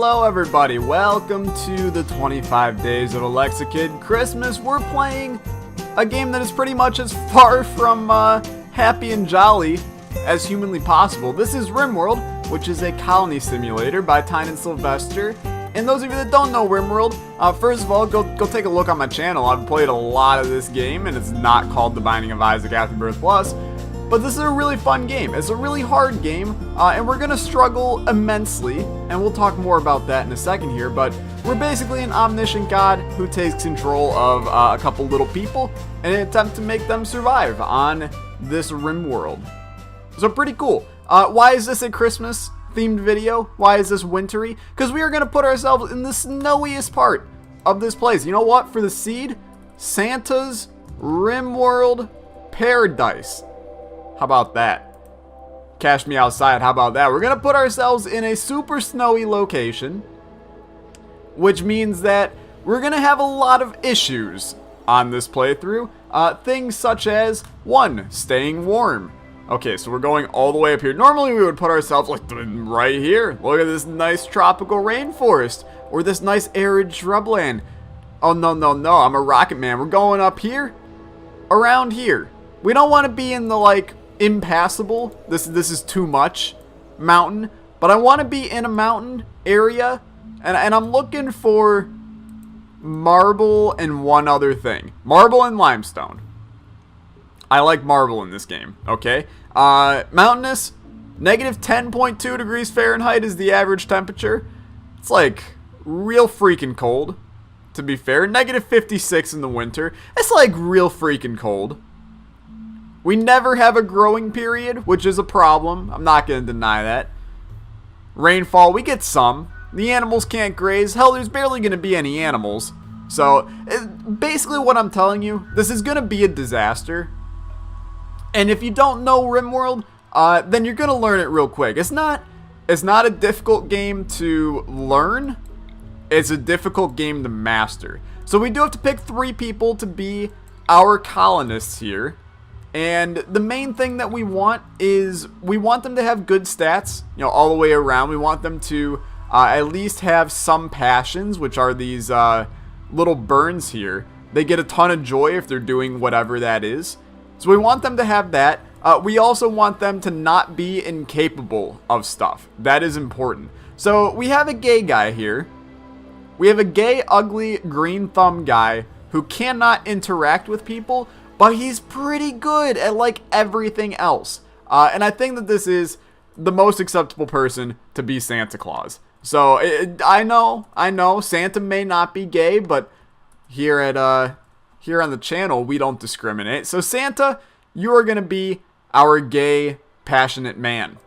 Hello everybody, welcome to the 25 Days of OlexaKid Christmas. We're playing a game that is pretty much as far from happy and jolly as humanly possible. This is RimWorld, which is a colony simulator by Tyne and Sylvester. And those of you that don't know RimWorld, first of all, go take a look on my channel. I've played a lot of this game, and it's not called The Binding of Isaac Afterbirth Plus. But this is a really fun game. It's a really hard game, and we're gonna struggle immensely, and we'll talk more about that in a second here, but we're basically an omniscient god who takes control of a couple little people in an attempt to make them survive on this RimWorld. So pretty cool. Why is this a Christmas themed video? Why is this wintry? Because we are gonna put ourselves in the snowiest part of this place. You know what? For the seed, Santa's RimWorld Paradise. How about that? Cash me outside, how about that? We're gonna put ourselves in a super snowy location, which means that we're gonna have a lot of issues on this playthrough. Things such as, 1, staying warm. Okay, so we're going all the way up here. Normally we would put ourselves like right here. Look at this nice tropical rainforest, or this nice arid shrubland. Oh no, I'm a rocket man. We're going up here, around here. We don't want to be in the like impassable, this is too much mountain, but I want to be in a mountain area, and I'm looking for marble and one other thing. Marble and limestone. I like marble in this game, okay? Mountainous, negative 10.2 degrees Fahrenheit is the average temperature. It's like real freaking cold, to be fair. Negative 56 in the winter. It's like real freaking cold. We never have a growing period, which is a problem. I'm not going to deny that. Rainfall, we get some. The animals can't graze. Hell, there's barely going to be any animals. So, basically what I'm telling you, this is going to be a disaster. And if you don't know RimWorld, then you're going to learn it real quick. It's not a difficult game to learn. It's a difficult game to master. So we do have to pick 3 people to be our colonists here. And the main thing that we want is we want them to have good stats, you know, all the way around. We want them to at least have some passions, which are these little burns here. They get a ton of joy if they're doing whatever that is. So we want them to have that. We also want them to not be incapable of stuff. That is important. So we have a gay guy here. We have a gay, ugly, green thumb guy who cannot interact with people, but he's pretty good at like everything else. And I think that this is the most acceptable person to be Santa Claus. So I know Santa may not be gay, but here on the channel we don't discriminate. So Santa, you are gonna be our gay, passionate man.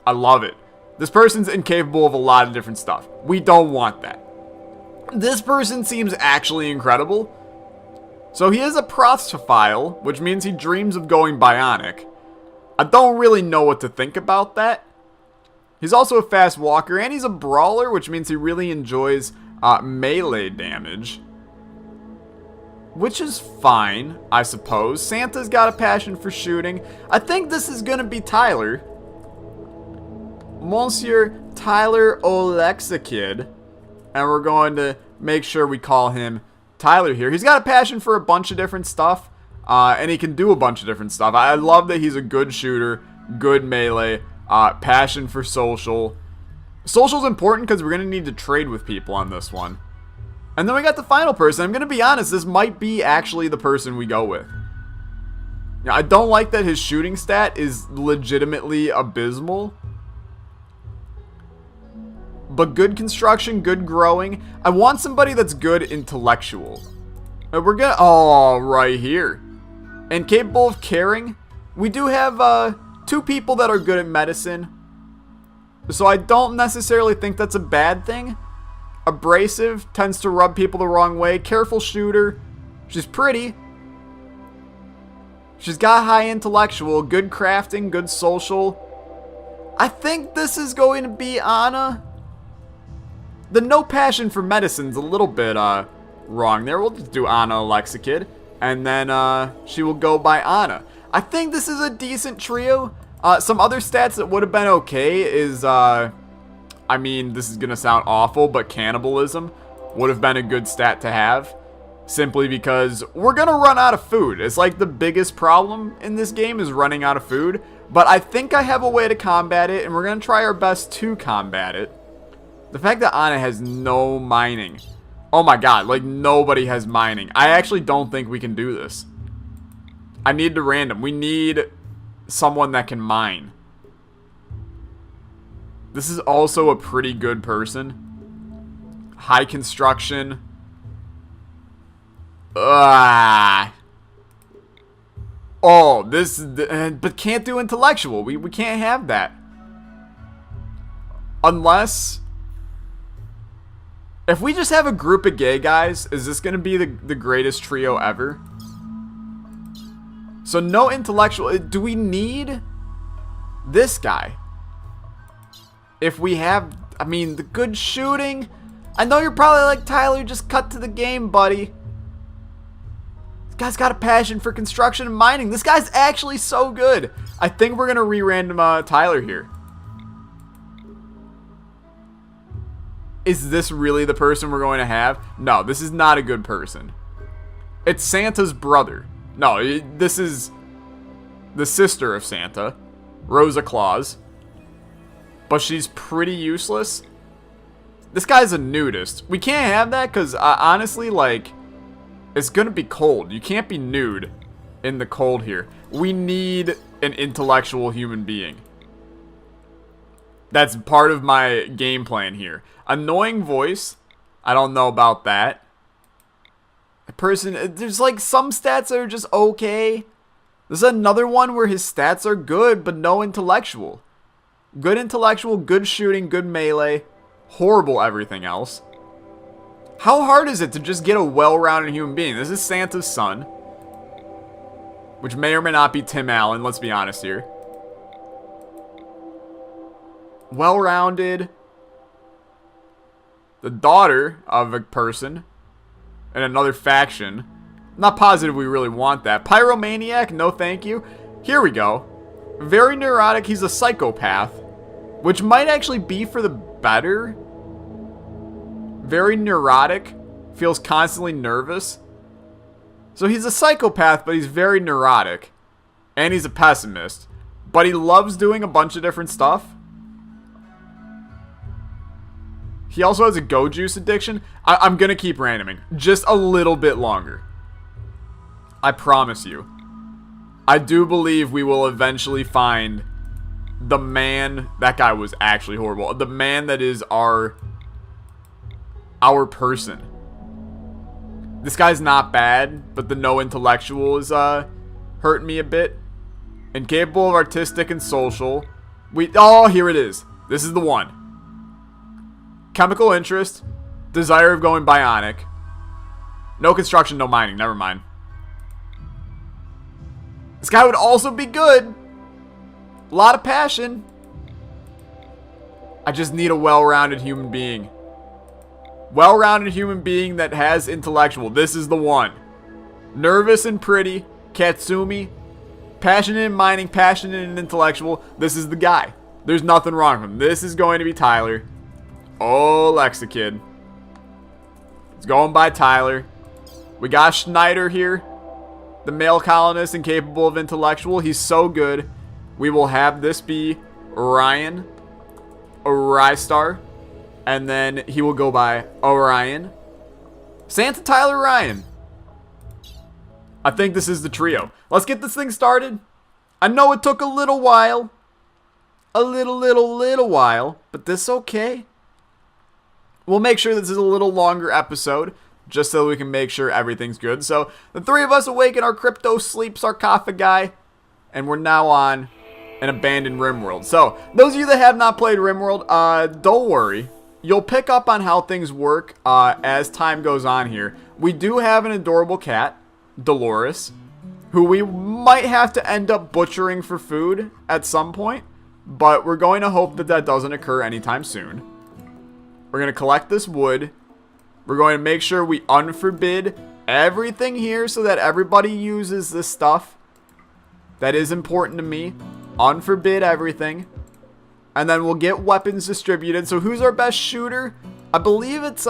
I love it. This person's incapable of a lot of different stuff. We don't want that. This person seems actually incredible. So he is a prosthophile, which means he dreams of going bionic. I don't really know what to think about that. He's also a fast walker, and he's a brawler, which means he really enjoys melee damage. Which is fine, I suppose. Santa's got a passion for shooting. I think this is going to be Tyler. Monsieur Tyler OlexaKid. And we're going to make sure we call him Tyler here. He's got a passion for a bunch of different stuff, and he can do a bunch of different stuff. I love that he's a good shooter, good melee, passion for social. Social's important because we're going to need to trade with people on this one. And then we got the final person. I'm going to be honest, this might be actually the person we go with. Now, I don't like that his shooting stat is legitimately abysmal. But good construction, good growing. I want somebody that's good intellectual. We're gonna, oh, right here. And capable of caring. We do have 2 people that are good at medicine. So I don't necessarily think that's a bad thing. Abrasive, tends to rub people the wrong way. Careful shooter. She's pretty. She's got high intellectual, good crafting, good social. I think this is going to be Anna. The no passion for medicine's a little bit wrong there. We'll just do Anna OlexaKid, and then she will go by Anna. I think this is a decent trio. Some other stats that would have been okay is I mean, this is going to sound awful, but cannibalism would have been a good stat to have. Simply because we're going to run out of food. It's like the biggest problem in this game is running out of food. But I think I have a way to combat it, and we're going to try our best to combat it. The fact that Anna has no mining. Oh my god, like nobody has mining. I actually don't think we can do this. I need to random. We need someone that can mine. This is also a pretty good person. High construction. Oh, this is but can't do intellectual. We can't have that. Unless, if we just have a group of gay guys, is this going to be the greatest trio ever? So no intellectual. Do we need this guy? If we have, I mean, the good shooting. I know you're probably like, Tyler, just cut to the game, buddy. This guy's got a passion for construction and mining. This guy's actually so good. I think we're going to re-random Tyler here. Is this really the person we're going to have? No, this is not a good person. It's Santa's brother. No, this is the sister of Santa, Rosa Claus. But she's pretty useless. This guy's a nudist. We can't have that because, honestly, like, it's going to be cold. You can't be nude in the cold here. We need an intellectual human being. That's part of my game plan here. Annoying voice. I don't know about that. A person, there's like some stats that are just okay. There's another one where his stats are good, but no intellectual. Good intellectual, good shooting, good melee. Horrible everything else. How hard is it to just get a well-rounded human being? This is Santa's son. Which may or may not be Tim Allen, let's be honest here. Well-rounded. The daughter of a person in another faction. I'm not positive we really want that. Pyromaniac, no thank you. Here we go. Very neurotic, he's a psychopath. Which might actually be for the better. Very neurotic. Feels constantly nervous. So he's a psychopath, but he's very neurotic. And he's a pessimist. But he loves doing a bunch of different stuff. He also has a go juice addiction. I'm going to keep randoming. Just a little bit longer. I promise you. I do believe we will eventually find the man. That guy was actually horrible. The man that is our person. This guy's not bad, but the no intellectual is hurting me a bit. Incapable of artistic and social. Oh, here it is. This is the one. Chemical interest. Desire of going bionic. No construction, no mining. Never mind. This guy would also be good. A lot of passion. I just need a well-rounded human being. Well-rounded human being that has intellectual. This is the one. Nervous and pretty. Katsumi. Passionate in mining. Passionate and intellectual. This is the guy. There's nothing wrong with him. This is going to be Tyler. OlexaKid. It's going by Tyler. We got Schneider here. The male colonist incapable of intellectual. He's so good. We will have this be Ryan. Rystar. And then he will go by Orion. Santa, Tyler, Ryan. I think this is the trio. Let's get this thing started. I know it took a little while. A little while. But this is okay. We'll make sure this is a little longer episode. Just so we can make sure everything's good. So, the three of us awaken our crypto sleep sarcophagi. And we're now on an abandoned RimWorld. So, those of you that have not played RimWorld, don't worry. You'll pick up on how things work as time goes on here. We do have an adorable cat, Dolores, who we might have to end up butchering for food at some point. But we're going to hope that that doesn't occur anytime soon. We're going to collect this wood. We're going to make sure we unforbid everything here so that everybody uses this stuff. That is important to me. Unforbid everything. And then we'll get weapons distributed. So who's our best shooter? I believe it's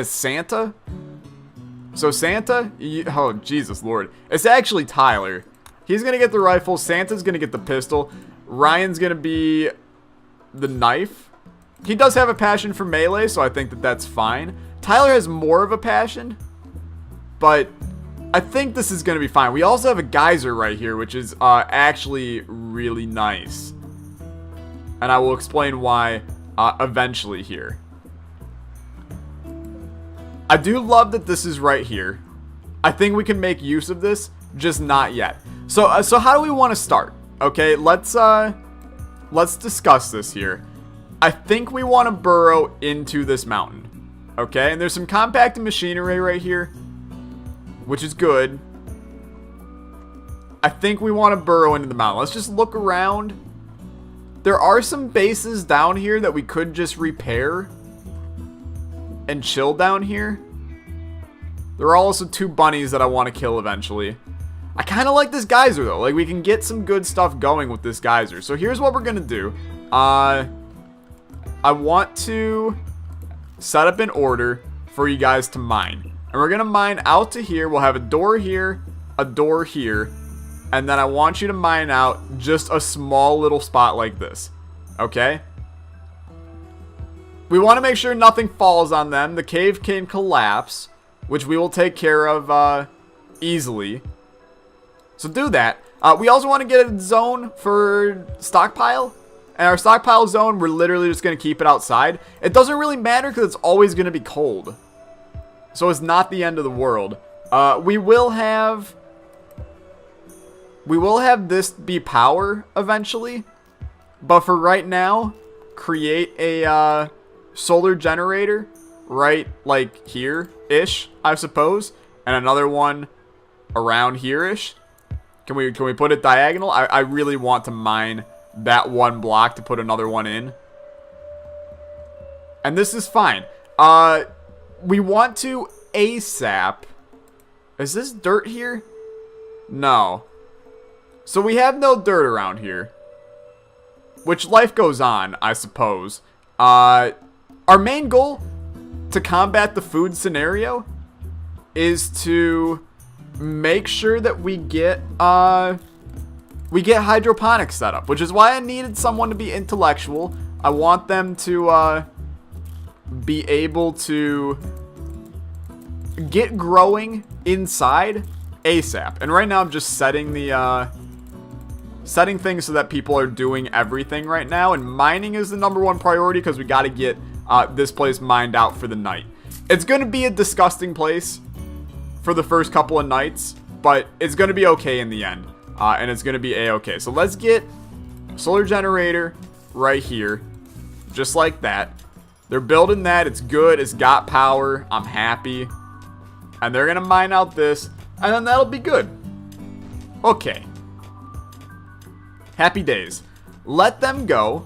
Santa. So Santa, oh Jesus Lord. It's actually Tyler. He's going to get the rifle. Santa's going to get the pistol. Ryan's going to be the knife. He does have a passion for melee, so I think that that's fine. Tyler has more of a passion, but I think this is going to be fine. We also have a geyser right here, which is actually really nice. And I will explain why eventually here. I do love that this is right here. I think we can make use of this, just not yet. So how do we want to start? Okay, let's discuss this here. I think we want to burrow into this mountain. Okay, and there's some compacted machinery right here, which is good. I think we want to burrow into the mountain. Let's just look around. There are some bases down here that we could just repair and chill down here. There are also 2 bunnies that I want to kill eventually. I kind of like this geyser though. Like, we can get some good stuff going with this geyser. So here's what we're going to do. I want to set up an order for you guys to mine. And we're going to mine out to here. We'll have a door here, a door here. And then I want you to mine out just a small little spot like this. Okay? We want to make sure nothing falls on them. The cave can collapse, which we will take care of easily. So do that. We also want to get a zone for stockpile. And our stockpile zone, we're literally just going to keep it outside. It doesn't really matter because it's always going to be cold. So it's not the end of the world. We will have this be power eventually. But for right now, create a solar generator right like here-ish, I suppose. And another one around here-ish. Can we put it diagonal? I really want to mine that one block to put another one in. And this is fine. We want to ASAP. Is this dirt here? No. So we have no dirt around here. Which life goes on, I suppose. Our main goal to combat the food scenario is to make sure that we get hydroponics set up, which is why I needed someone to be intellectual. I want them to be able to get growing inside ASAP. And right now I'm just setting the setting things so that people are doing everything right now, and mining is the #1 priority because we got to get this place mined out for the night. It's going to be a disgusting place for the first couple of nights, but it's going to be okay in the end. And it's going to be a-okay. So let's get solar generator right here. Just like that. They're building that. It's good. It's got power. I'm happy. And they're going to mine out this. And then that'll be good. Okay. Happy days. Let them go.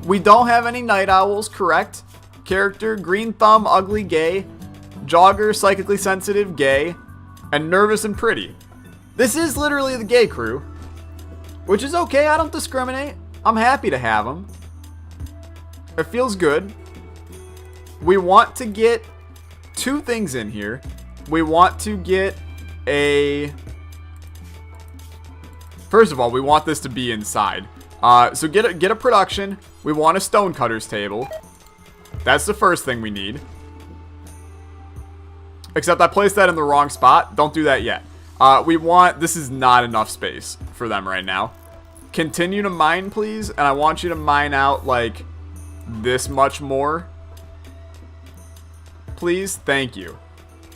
We don't have any night owls, correct? Character, green thumb, ugly, gay. Jogger, psychically sensitive, gay. And nervous and pretty. This is literally the gay crew. Which is okay, I don't discriminate. I'm happy to have them. It feels good. We want to get 2 things in here. We want to get a... First of all, we want this to be inside. So get a production. We want a stonecutter's table. That's the first thing we need. Except I placed that in the wrong spot. Don't do that yet. We want... This is not enough space for them right now. Continue to mine, please. And I want you to mine out, like, this much more. Please. Thank you.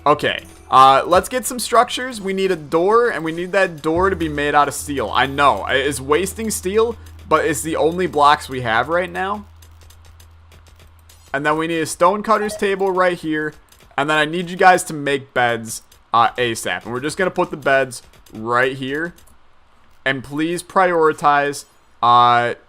Okay. Let's get some structures. We need a door, and we need that door to be made out of steel. I know. It's wasting steel, but it's the only blocks we have right now. And then we need a stonecutter's table right here. And then I need you guys to make beds ASAP. And we're just going to put the beds right here. And please prioritize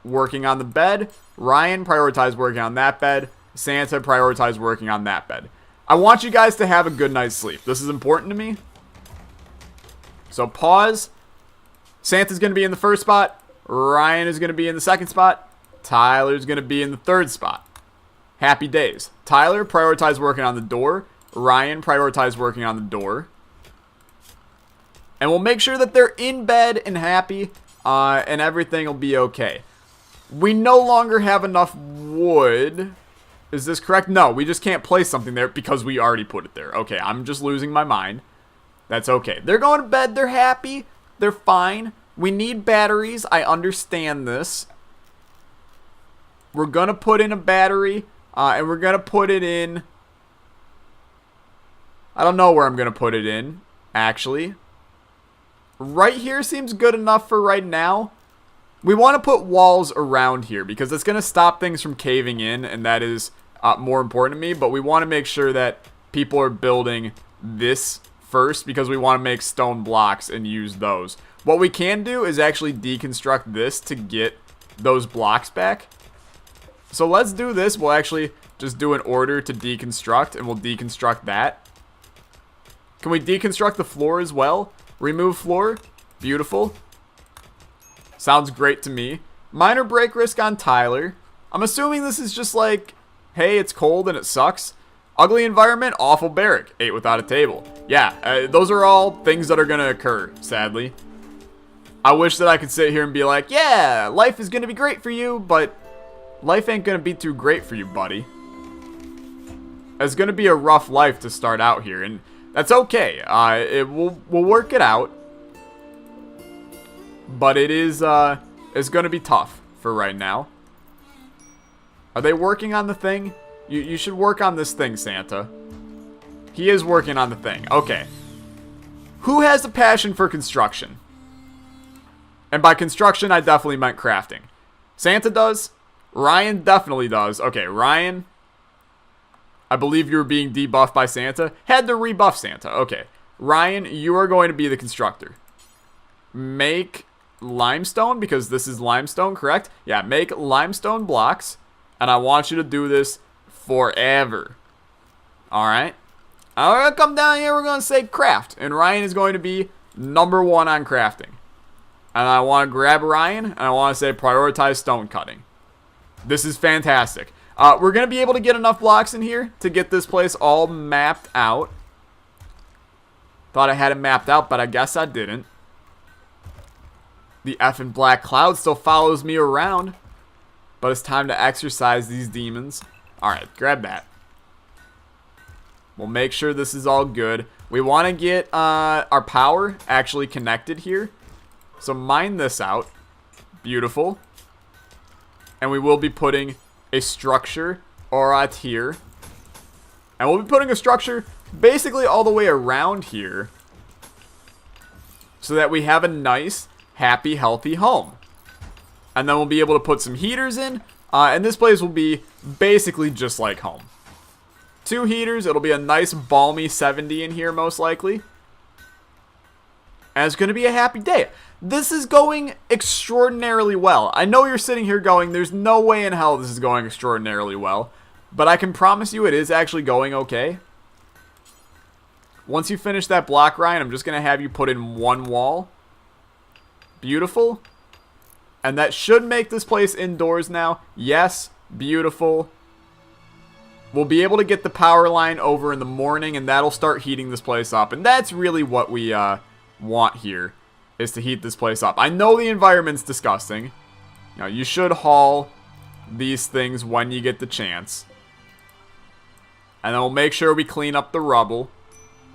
working on the bed. Ryan, prioritize working on that bed. Santa, prioritize working on that bed. I want you guys to have a good night's sleep. This is important to me. So pause. Santa's going to be in the first spot. Ryan is going to be in the second spot. Tyler's going to be in the third spot. Happy days. Tyler, prioritize working on the door. Ryan, prioritize working on the door. And we'll make sure that they're in bed and happy, and everything will be okay. We no longer have enough wood. Is this correct? No, we just can't place something there because we already put it there. Okay, I'm just losing my mind. That's okay. They're going to bed. They're happy. They're fine. We need batteries. I understand this. We're going to put in a battery, and we're going to put it in. I don't know where I'm going to put it in, actually. Right here seems good enough for right now. We want to put walls around here because it's going to stop things from caving in, and that is more important to me. But we want to make sure that people are building this first because we want to make stone blocks and use those. What we can do is actually deconstruct this to get those blocks back. So let's do this. We'll actually just do an order to deconstruct, and we'll deconstruct that. Can we deconstruct the floor as well? Remove floor. Beautiful. Sounds great to me. Minor break risk on Tyler. I'm assuming this is just like, hey, it's cold and it sucks. Ugly environment, awful barrack. Ate without a table. Yeah, those are all things that are going to occur, sadly. I wish that I could sit here and be like, yeah, life is going to be great for you, but life ain't going to be too great for you, buddy. It's going to be a rough life to start out here, and that's okay. We'll work it out. But it is, it's going to be tough for right now. Are they working on the thing? You should work on this thing, Santa. He is working on the thing. Okay. Who has a passion for construction? And by construction, I definitely meant crafting. Santa does. Ryan definitely does. Okay, Ryan. I believe you were being debuffed by Santa. Had to rebuff Santa. Okay. Ryan, you are going to be the constructor. Make limestone, because this is limestone, correct? Yeah, make limestone blocks. And I want you to do this forever. Alright? I'm going to come down here. We're going to say craft. And Ryan is going to be #1 on crafting. And I want to grab Ryan. And I want to say prioritize stone cutting. This is fantastic. We're going to be able to get enough blocks in here to get this place all mapped out. Thought I had it mapped out, but I guess I didn't. The effing black cloud still follows me around. But it's time to exercise these demons. Alright, grab that. We'll make sure this is all good. We want to get our power actually connected here. So mine this out. Beautiful. And we will be putting a structure right here. And we'll be putting a structure basically all the way around here. So that we have a nice, happy, healthy home. And then we'll be able to put some heaters in. And this place will be basically just like home. 2 heaters. It'll be a nice balmy 70 in here most likely. And it's going to be a happy day. This is going extraordinarily well. I know you're sitting here going, there's no way in hell this is going extraordinarily well. But I can promise you it is actually going okay. Once you finish that block, Ryan, I'm just going to have you put in 1 wall. Beautiful. And that should make this place indoors now. Yes, beautiful. We'll be able to get the power line over in the morning, and that'll start heating this place up. And that's really what we want here, is to heat this place up. I know the environment's disgusting. You know, you should haul these things when you get the chance. And then we'll make sure we clean up the rubble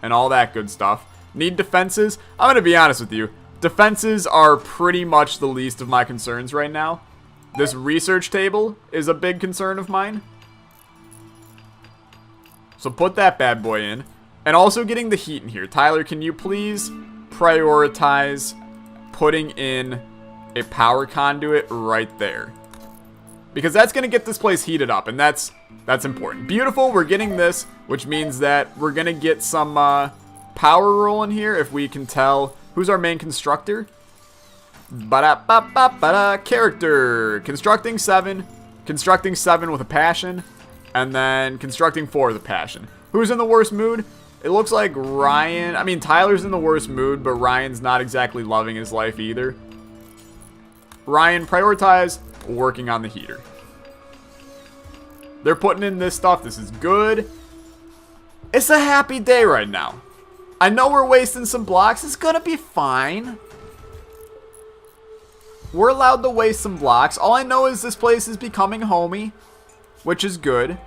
and all that good stuff. Need defenses? I'm going to be honest with you. Defenses are pretty much the least of my concerns right now. This research table is a big concern of mine. So put that bad boy in. And also getting the heat in here. Tyler, can you please prioritize putting in a power conduit right there? Because that's going to get this place heated up. And that's important. Beautiful. We're getting this. Which means that we're going to get some power roll in here. If we can tell... Who's our main constructor? Character. Constructing 7. Constructing 7 with a passion. And then constructing 4 with a passion. Who's in the worst mood? It looks like Ryan. I mean, Tyler's in the worst mood, but Ryan's not exactly loving his life either. Ryan, prioritize working on the heater. They're putting in this stuff. This is good. It's a happy day right now. I know we're wasting some blocks. It's gonna be fine. We're allowed to waste some blocks. All I know is this place is becoming homey, which is good.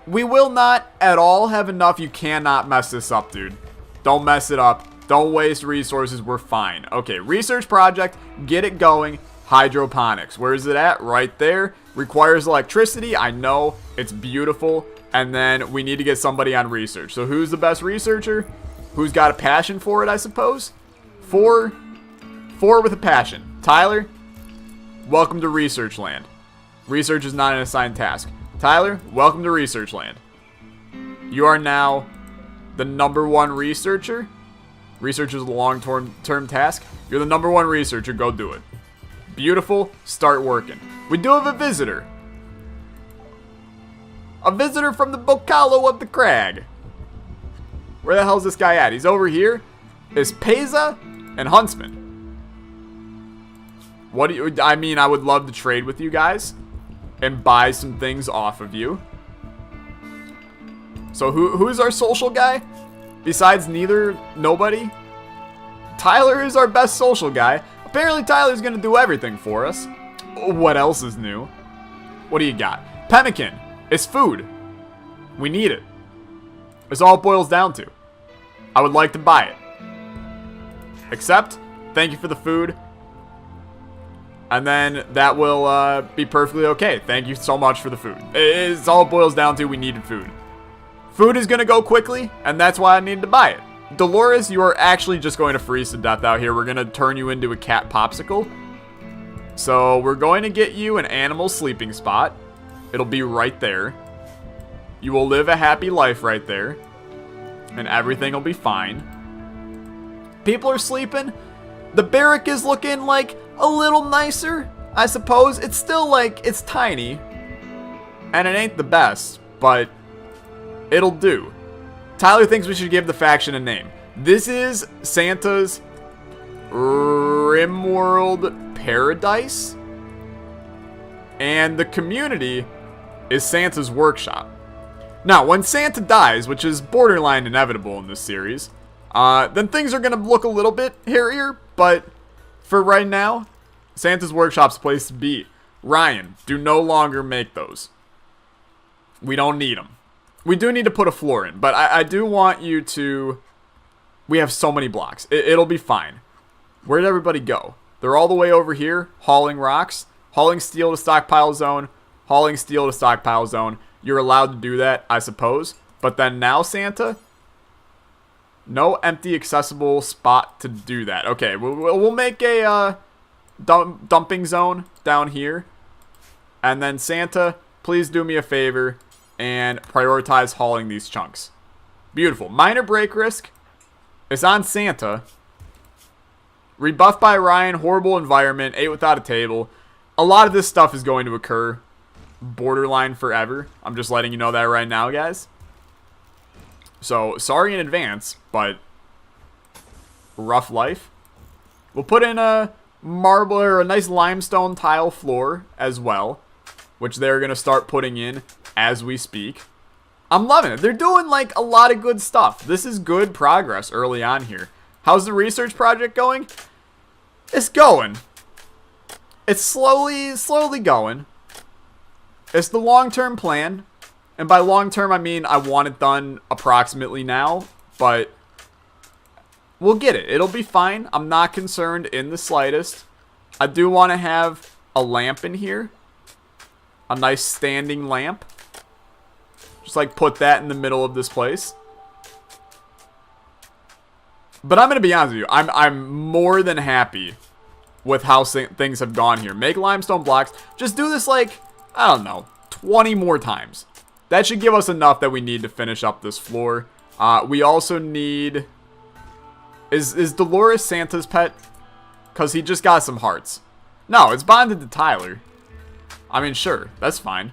We will not at all have enough. You cannot mess this up, dude. Don't mess it up. Don't waste resources. We're fine. Okay, research project. Get it going. Hydroponics. Where is it at? Right there. Requires electricity. I know. It's beautiful. And then we need to get somebody on research. So who's the best researcher? Who's got a passion for it, I suppose? Four with a passion. Tyler, welcome to research land. Research is not an assigned task. Tyler, welcome to research land. You are now the #1 researcher. Research is a long-term task. You're the #1 researcher. Go do it. Beautiful. Start working. We do have a visitor. A visitor from the Bocalo of the Crag. Where the hell's this guy at? He's over here. It's Peza and Huntsman. What do you... I mean, I would love to trade with you guys and buy some things off of you. So who's our social guy? Besides nobody? Tyler is our best social guy. Apparently Tyler's gonna do everything for us. What else is new? What do you got? Pemmican. It's food. We need it. It's all it boils down to. I would like to buy it. Accept. Thank you for the food. And then that will be perfectly okay. Thank you so much for the food. It's all it boils down to. We needed food. Food is going to go quickly, and that's why I needed to buy it. Dolores, you are actually just going to freeze to death out here. We're going to turn you into a cat popsicle. So we're going to get you an animal sleeping spot. It'll be right there. You will live a happy life right there. And everything will be fine. People are sleeping. The barrack is looking like a little nicer, I suppose. It's still like, it's tiny. And it ain't the best, but it'll do. Tyler thinks we should give the faction a name. This is Santa's RimWorld Paradise. And the community is Santa's workshop. Now, when Santa dies, which is borderline inevitable in this series, then things are going to look a little bit hairier, but for right now, Santa's workshop's the place to be. Ryan, do no longer make those. We don't need them. We do need to put a floor in, but I do want you to... We have so many blocks. It'll be fine. Where'd everybody go? They're all the way over here, hauling rocks, hauling steel to stockpile zone, hauling steel to stockpile zone. You're allowed to do that, I suppose. But then now, Santa, no empty accessible spot to do that. Okay, we'll make a dumping zone down here. And then Santa, please do me a favor and prioritize hauling these chunks. Beautiful. Minor break risk is on Santa. Rebuffed by Ryan. Horrible environment. 8 without a table. A lot of this stuff is going to occur borderline forever. I'm just letting you know that right now, guys. So, sorry in advance, but rough life. We'll put in a marble or a nice limestone tile floor as well, which they're going to start putting in as we speak. I'm loving it. They're doing like a lot of good stuff. This is good progress early on here. How's the research project going? It's going. It's slowly going. It's the long-term plan. And by long-term, I mean I want it done approximately now. But we'll get it. It'll be fine. I'm not concerned in the slightest. I do want to have a lamp in here. A nice standing lamp. Just like put that in the middle of this place. But I'm going to be honest with you. I'm more than happy with how things have gone here. Make limestone blocks. Just do this like, I don't know, 20 more times. That should give us enough that we need to finish up this floor. We also need... Is Dolores Santa's pet? Because he just got some hearts. No, it's bonded to Tyler. I mean, sure. That's fine.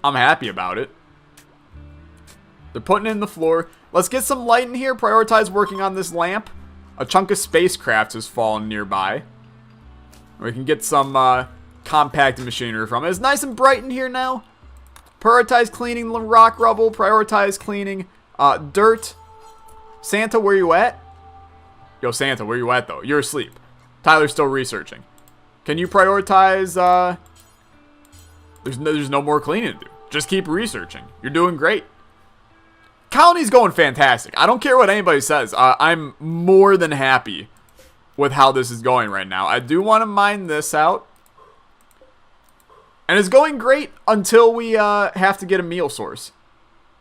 I'm happy about it. They're putting in the floor. Let's get some light in here. Prioritize working on this lamp. A chunk of spacecraft has fallen nearby. We can get some compacted machinery from it. It's nice and bright in here now. Prioritize cleaning the rock rubble. Prioritize cleaning dirt. Santa, where you at? Yo, Santa, where you at, though? You're asleep. Tyler's still researching. Can you prioritize... There's no more cleaning to do. Just keep researching. You're doing great. Colony's going fantastic. I don't care what anybody says. I'm more than happy with how this is going right now. I do want to mine this out. And it's going great until we have to get a meal source.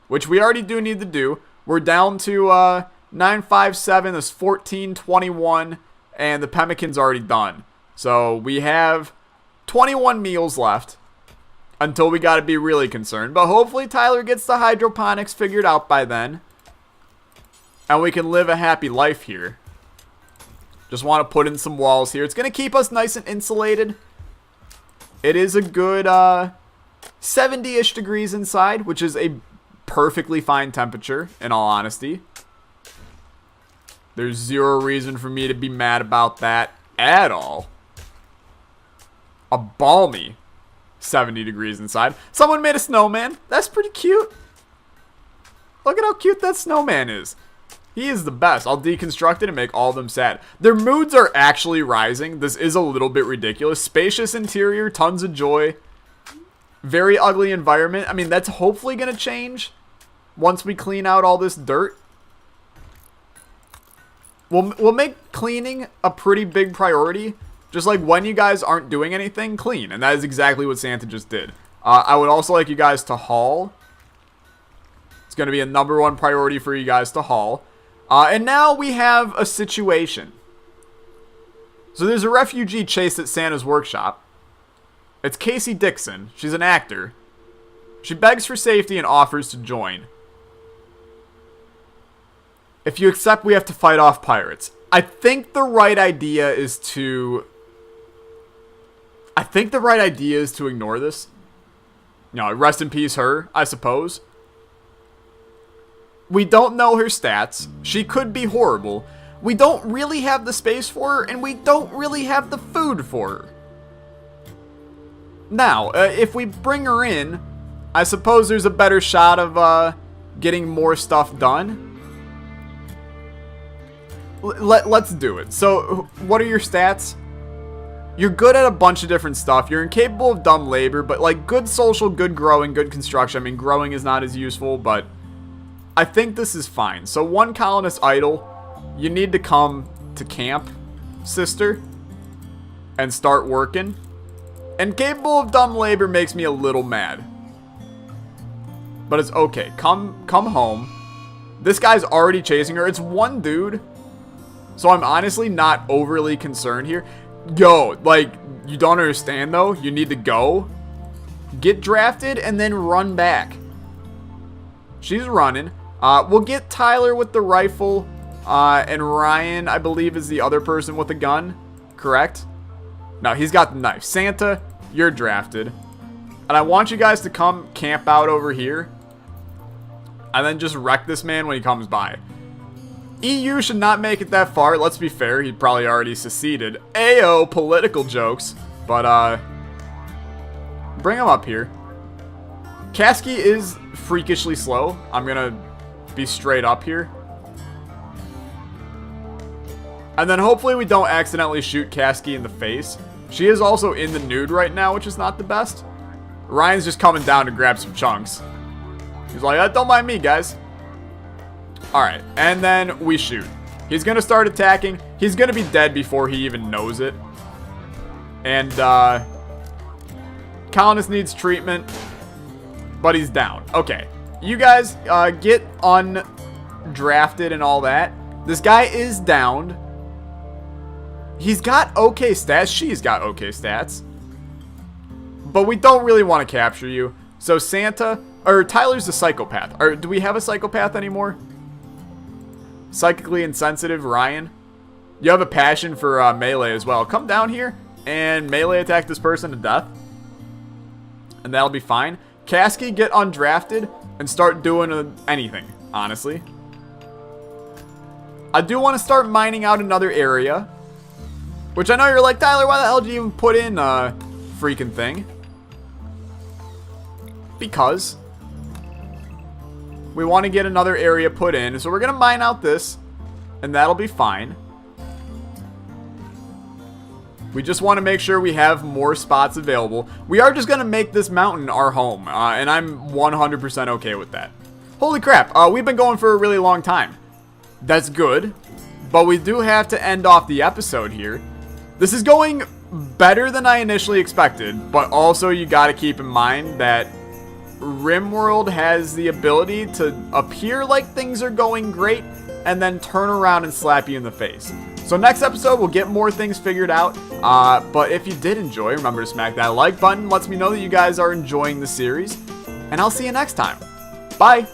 Which we already do need to do. We're down to 957. That's 1421. And the pemmican's already done. So we have 21 meals left. Until we got to be really concerned. But hopefully Tyler gets the hydroponics figured out by then. And we can live a happy life here. Just want to put in some walls here. It's going to keep us nice and insulated. It is a good 70-ish degrees inside. Which is a perfectly fine temperature, in all honesty. There's zero reason for me to be mad about that at all. A balmy 70 degrees inside. Someone made a snowman. That's pretty cute. Look at how cute that snowman is. He is the best. I'll deconstruct it and make all of them sad. Their moods are actually rising. This is a little bit ridiculous. Spacious interior, tons of joy. Very ugly environment. I mean, that's hopefully going to change once we clean out all this dirt. We'll make cleaning a pretty big priority. Just like when you guys aren't doing anything, clean. And that is exactly what Santa just did. I would also like you guys to haul. It's going to be a #1 priority for you guys to haul. And now we have a situation. So there's a refugee chased at Santa's workshop. It's Casey Dixon. She's an actor. She begs for safety and offers to join. If you accept, we have to fight off pirates. I think the right idea is to ignore this. You know, rest in peace her, I suppose. We don't know her stats. She could be horrible. We don't really have the space for her, and we don't really have the food for her. Now, if we bring her in, I suppose there's a better shot of getting more stuff done. Let's do it. So, what are your stats? You're good at a bunch of different stuff. You're incapable of dumb labor, but like good social, good growing, good construction. I mean, growing is not as useful, but I think this is fine. So 1 colonist idle. You need to come to camp, sister, and start working. And capable of dumb labor makes me a little mad. But it's okay. Come home. This guy's already chasing her. It's one dude. So I'm honestly not overly concerned here. Yo, like, you don't understand though? You need to go, get drafted, and then run back. She's running. We'll get Tyler with the rifle, and Ryan, I believe, is the other person with the gun. Correct? No, he's got the knife. Santa, you're drafted. And I want you guys to come camp out over here, and then just wreck this man when he comes by. EU should not make it that far. Let's be fair. He probably already seceded. Ayo, political jokes. But, bring him up here. Kasky is freakishly slow. I'm gonna be straight up here. And then hopefully we don't accidentally shoot Kasky in the face. She is also in the nude right now, which is not the best. Ryan's just coming down to grab some chunks. He's like, don't mind me, guys. Alright, and then we shoot. He's going to start attacking. He's going to be dead before he even knows it. And, colonist needs treatment, but he's down. Okay, you guys get undrafted and all that. This guy is downed. He's got okay stats. She's got okay stats. But we don't really want to capture you. So Santa, or Tyler's a psychopath. Or do we have a psychopath anymore? Psychically insensitive, Ryan. You have a passion for melee as well. Come down here and melee attack this person to death. And that'll be fine. Kasky, get undrafted and start doing anything, honestly. I do want to start mining out another area. Which I know you're like, Tyler, why the hell did you even put in a freaking thing? Because we want to get another area put in. So we're going to mine out this, and that'll be fine. We just want to make sure we have more spots available. We are just going to make this mountain our home, and I'm 100% okay with that. Holy crap, we've been going for a really long time. That's good, but we do have to end off the episode here. This is going better than I initially expected, but also you got to keep in mind that RimWorld has the ability to appear like things are going great and then turn around and slap you in the face. So next episode, we'll get more things figured out. But if you did enjoy, remember to smack that like button. Lets me know that you guys are enjoying the series. And I'll see you next time. Bye.